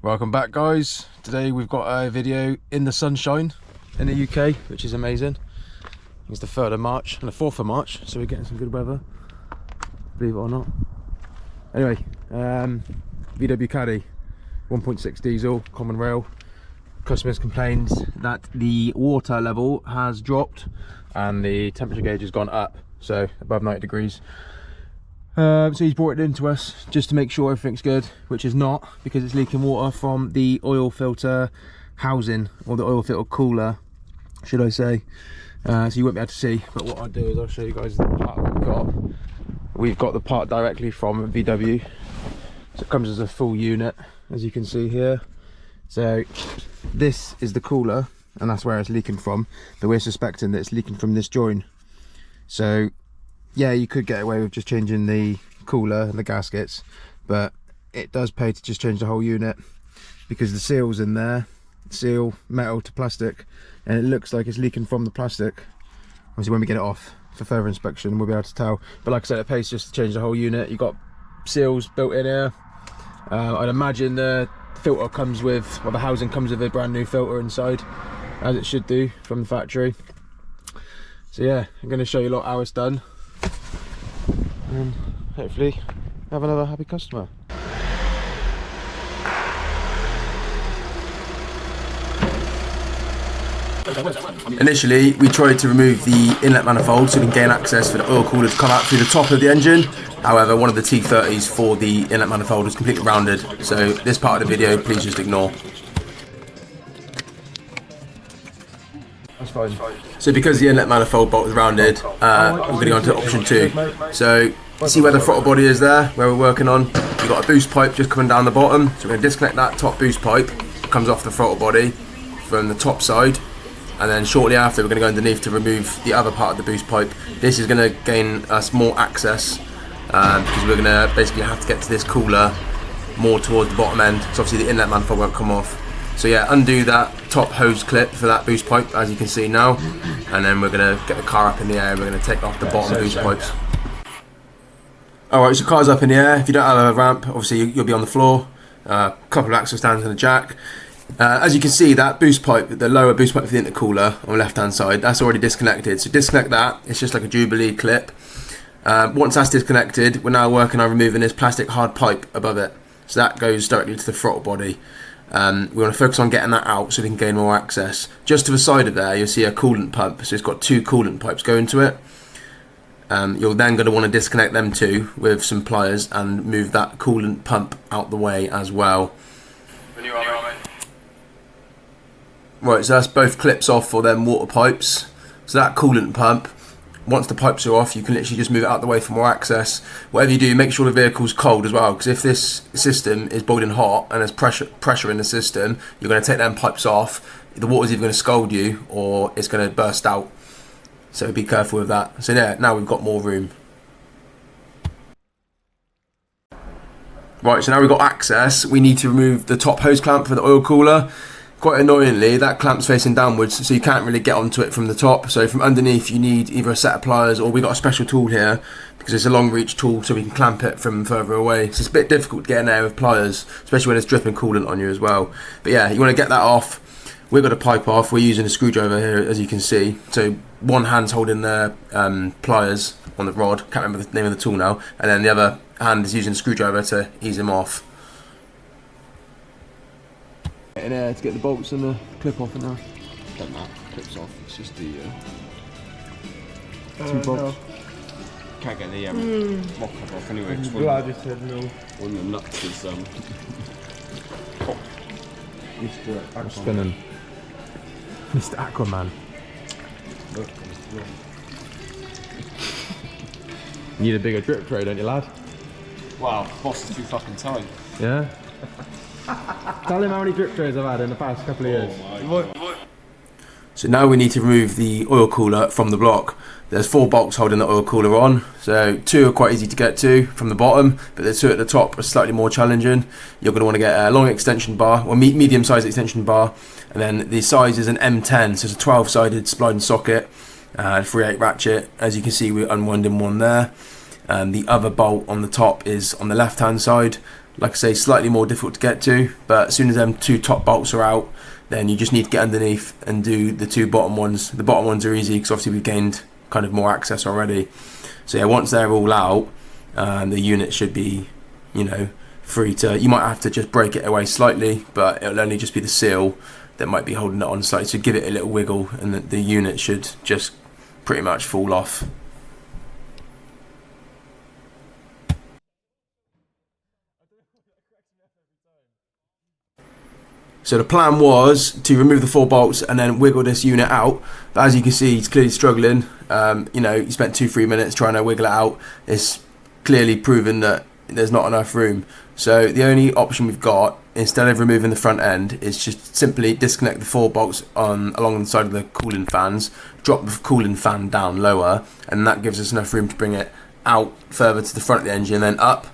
Welcome back, guys. Today we've got a video in the sunshine in the UK, which is amazing. It's the 3rd of March and the 4th of March, so we're getting some good weather, believe it or not. Anyway, VW Caddy 1.6 diesel, common rail. Customers complained that the water level has dropped and the temperature gauge has gone up, so above 90 degrees. So he's brought it into us just to make sure everything's good, which is not, because it's leaking water from the oil filter housing, or the oil filter cooler, should I say. So you won't be able to see, but what I'll do is I'll show you guys the part we've got. We've got the part directly from VW, so it comes as a full unit, as you can see here. So this is the cooler, and that's where it's leaking from, but we're suspecting that it's leaking from this join. So yeah, you could get away with just changing the cooler and the gaskets, but it does pay to just change the whole unit, because the seal's in there, seal metal to plastic, and it looks like it's leaking from the plastic. Obviously when we get it off for further inspection we'll be able to tell, but like I said, it pays just to change the whole unit. You've got seals built in here. I'd imagine the filter comes with, well, the housing comes with a brand new filter inside, as it should do from the factory. So yeah, I'm going to show you a lot how it's done, and hopefully have another happy customer. Initially we tried to remove the inlet manifold so we can gain access for the oil cooler to come out through the top of the engine. However, one of the T30s for the inlet manifold was completely rounded, so this part of the video please just ignore. That's fine. So because the inlet manifold bolt is rounded, we're going to go on to option 2. So you see where the throttle body is there, where we're working on? We've got a boost pipe just coming down the bottom, so we're going to disconnect that top boost pipe. It comes off the throttle body from the top side, and then shortly after we're going to go underneath to remove the other part of the boost pipe. This is going to gain us more access, because we're going to basically have to get to this cooler more towards the bottom end, so obviously the inlet manifold won't come off. So yeah, undo that top hose clip for that boost pipe, as you can see now, and then we're going to get the car up in the air. We're going to take off the bottom boost pipes. Alright, so the car's up in the air. If you don't have a ramp, obviously you'll be on the floor. A couple of axle stands and a jack. As you can see, that boost pipe, the lower boost pipe for the intercooler on the left hand side, that's already disconnected. So disconnect that. It's just like a Jubilee clip. Once that's disconnected, we're now working on removing this plastic hard pipe above it. So that goes directly to the throttle body. We want to focus on getting that out so we can gain more access. Just to the side of there, you'll see a coolant pump. So it's got 2 coolant pipes going to it. You're then going to want to disconnect them too with some pliers and move that coolant pump out the way as well. Right, so that's both clips off for them water pipes. So that coolant pump, once the pipes are off, you can literally just move it out the way for more access. Whatever you do, make sure the vehicle's cold as well, because if this system is boiling hot and there's pressure in the system, you're going to take them pipes off. The water's either going to scald you or it's going to burst out. So be careful with that. So yeah, now we've got more room. Right, so now we've got access. We need to remove the top hose clamp for the oil cooler. Quite annoyingly, that clamp's facing downwards, so you can't really get onto it from the top. So from underneath you need either a set of pliers, or we got a special tool here because it's a long reach tool, so we can clamp it from further away. So it's a bit difficult to get in there with pliers, especially when it's dripping coolant on you as well. But yeah, you want to get that off. We've got a pipe off. We're using a screwdriver here, as you can see. So one hand's holding the pliers on the rod, can't remember the name of the tool now, and then the other hand is using a screwdriver to ease them off. In there to get the bolts and the clip off, and now done that, clips off. It's just the 2 bolts. No. Can't get the rock cover off anyway. I'm glad you said no. One of the nuts is Mr. Aquaman. Mr. Aquaman. Look. You need a bigger drip tray, don't you, lad? Wow, boss is too fucking tight. Yeah. Tell him how many drip trays I've had in the past couple of years. So now we need to remove the oil cooler from the block. There's 4 bolts holding the oil cooler on, so 2 are quite easy to get to from the bottom, but the 2 at the top are slightly more challenging. You're going to want to get a long extension bar, or medium sized extension bar, and then the size is an M10, so it's a 12-sided spline socket, 3/8 ratchet. As you can see, we're unwinding one there. The other bolt on the top is on the left hand side, like I say, slightly more difficult to get to, but as soon as them 2 top bolts are out, then you just need to get underneath and do the 2 bottom ones. The bottom ones are easy because obviously we've gained kind of more access already. So yeah, once they're all out, the unit should be, you know, free to, you might have to just break it away slightly, but it'll only just be the seal that might be holding it on slightly. So give it a little wiggle and the unit should just pretty much fall off. So the plan was to remove the 4 bolts and then wiggle this unit out. But as you can see, he's clearly struggling. You know, he spent 2-3 minutes trying to wiggle it out. It's clearly proven that there's not enough room. So the only option we've got, instead of removing the front end, is just simply disconnect the 4 bolts along the side of the cooling fans, drop the cooling fan down lower, and that gives us enough room to bring it out further to the front of the engine and then up.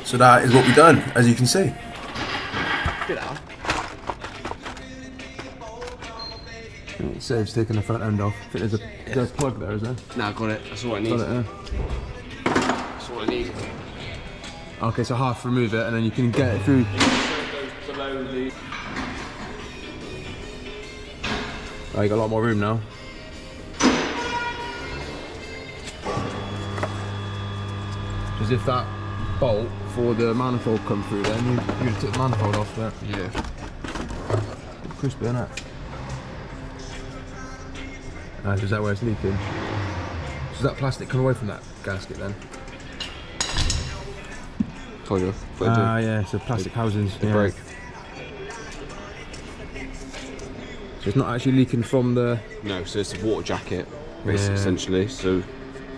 So that is what we've done, as you can see. It saves taking the front end off. I think there's a plug there, is there? No, got it. That's all I need. Got it, yeah. That's all I need. Okay, so half remove it and then you can get it through. Below the... Oh, you got a lot more room now. As if that bolt for the manifold come through then, you just took the manifold off there. Yeah. Crispy, isn't it? Is that where it's leaking? So does that plastic come away from that gasket then? Told you. Yeah, so plastic housings. The brake. So it's not actually leaking from the... No, so it's a water jacket, basically, essentially. So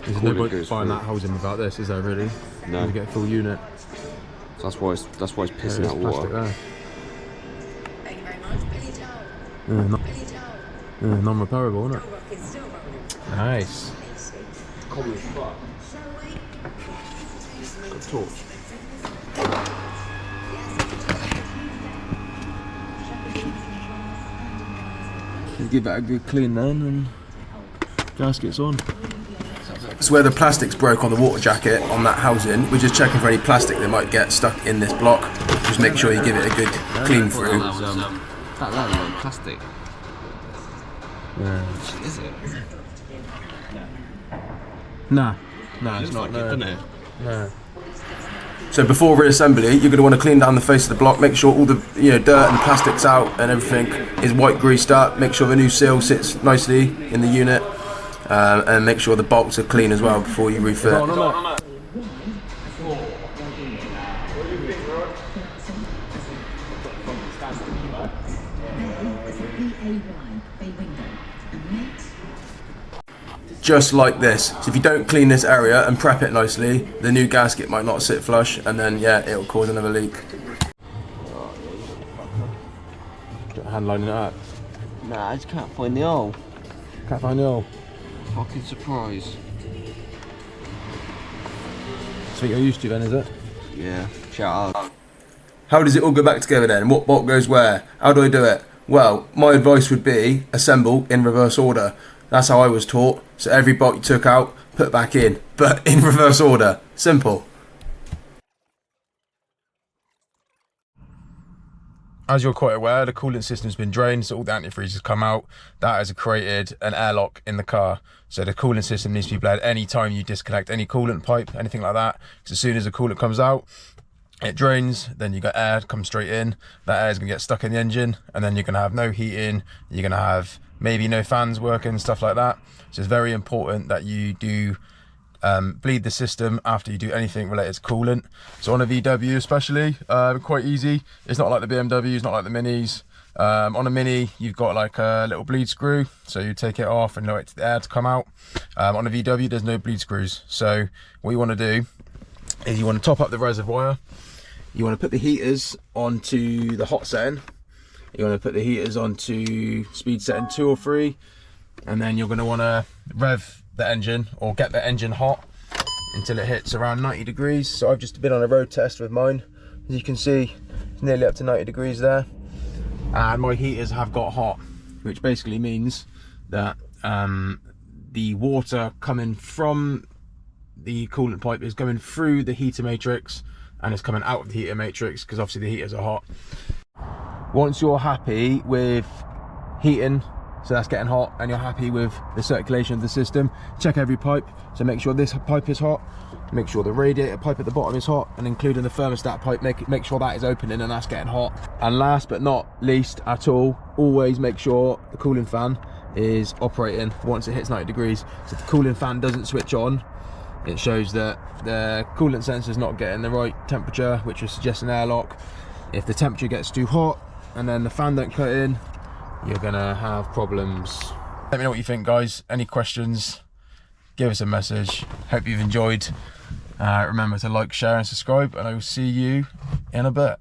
there's no point buying that housing without this, is there really? No. You get a full unit. So that's why it's pissing out water. There. Thank you very much. Non-repairable, isn't it? Nice. Common as fuck. Got a torch. You give that a good clean then and gaskets on. So where the plastic's broke on the water jacket on that housing, we're just checking for any plastic that might get stuck in this block. Just make sure you give it a good clean through. That was plastic. Yeah. Is it? Nah, it's not. Like it, doesn't it? No. So before reassembly, you're going to want to clean down the face of the block, make sure all the dirt and plastics out and everything is white greased up. Make sure the new seal sits nicely in the unit, and make sure the bolts are clean as well before you refit. Just like this. So if you don't clean this area and prep it nicely, the new gasket might not sit flush, and then it'll cause another leak. Hand lining it up. Nah, I just can't find the hole. Can't find the hole. Fucking surprise. That's what you're used to then, is it? Yeah, shout out. How does it all go back together then? What bolt goes where? How do I do it? Well, my advice would be assemble in reverse order. That's how I was taught. So every bolt you took out, put back in, but in reverse order. Simple. As you're quite aware, the coolant system's been drained, so all the antifreeze has come out. That has created an airlock in the car. So the coolant system needs to be bled any time you disconnect any coolant pipe, anything like that. Because as soon as the coolant comes out, it drains, then you got air come straight in. That air is going to get stuck in the engine, and then you're going to have no heating. You're going to have maybe no fans working, stuff like that. So it's very important that you do bleed the system after you do anything related to coolant. So on a VW especially, quite easy. It's not like the BMW, it's not like the Minis. On a Mini, you've got like a little bleed screw, so you take it off and wait for the air to come out. On a VW, there's no bleed screws. So what you want to do is you want to top up the reservoir. You want to put the heaters onto the hot setting. You want to put the heaters onto speed setting 2 or 3, and then you're going to want to rev the engine or get the engine hot until it hits around 90 degrees. So I've just been on a road test with mine. As you can see, it's nearly up to 90 degrees there. And my heaters have got hot, which basically means that the water coming from the coolant pipe is going through the heater matrix and it's coming out of the heater matrix, because obviously the heaters are hot. Once you're happy with heating, so that's getting hot, and you're happy with the circulation of the system, check every pipe. So make sure this pipe is hot, make sure the radiator pipe at the bottom is hot, and including the thermostat pipe, make sure that is opening and that's getting hot. And last but not least at all, always make sure the cooling fan is operating once it hits 90 degrees. So if the cooling fan doesn't switch on, it shows that the coolant sensor is not getting the right temperature, which will suggest an airlock. If the temperature gets too hot and then the fan don't cut in, you're gonna have problems. Let me know what you think, guys. Any questions, give us a message. Hope you've enjoyed. Remember to like, share and subscribe, and I will see you in a bit.